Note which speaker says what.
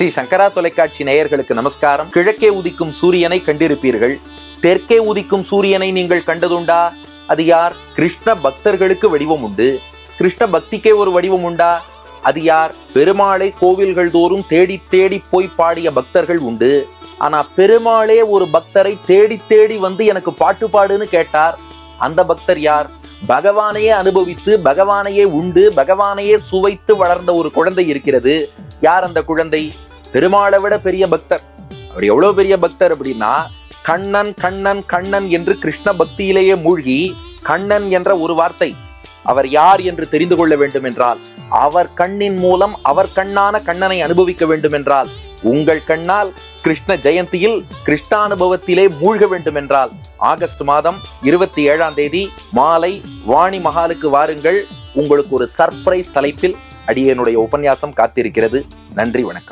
Speaker 1: ஸ்ரீ சங்கரா தொலைக்காட்சி நேயர்களுக்கு நமஸ்காரம். கிழக்கே உதிக்கும் சூரியனை கண்டிருப்பீர்கள். தெற்கே உதிக்கும் சூரியனை நீங்கள் கண்டதுண்டா? அது யார்? கிருஷ்ண பக்தர்களுக்கு வடிவம் உண்டு. கிருஷ்ண பக்திக்கே ஒரு வடிவம் உண்டா? அது யார்? பெருமாளை கோவில்கள் தோறும் தேடி தேடி போய் பாடிய பக்தர்கள் உண்டு. ஆனா பெருமாளே ஒரு பக்தரை தேடி தேடி வந்து எனக்கு பாட்டு பாடுன்னு கேட்டார். அந்த பக்தர் யார்? பகவானையே அனுபவித்து, பகவானையே உண்டு, பகவானையே சுவைத்து வளர்ந்த ஒரு குழந்தை இருக்கிறது. யார் அந்த குழந்தை? பெருமாளை விட பெரிய பக்தர். அவர் எவ்வளவு பெரிய பக்தர் அப்படின்னா, கண்ணன் கண்ணன் கண்ணன் என்று கிருஷ்ண பக்தியிலேயே மூழ்கி, கண்ணன் என்ற ஒரு வார்த்தை, அவர் யார் என்று தெரிந்து கொள்ள வேண்டும் என்றால், அவர் கண்ணின் மூலம் அவர் கண்ணான கண்ணனை அனுபவிக்க வேண்டும் என்றால், உங்கள் கண்ணால் கிருஷ்ண ஜெயந்தியில் கிருஷ்ணானுபவத்திலே மூழ்க வேண்டும் என்றால், ஆகஸ்ட் மாதம் 27ஆம் தேதி மாலை வாணி மஹாலுக்கு வாருங்கள். உங்களுக்கு ஒரு சர்ப்ரைஸ் தலைப்பில் அடியேனுடைய உபன்யாசம் காத்திருக்கிறது. நன்றி, வணக்கம்.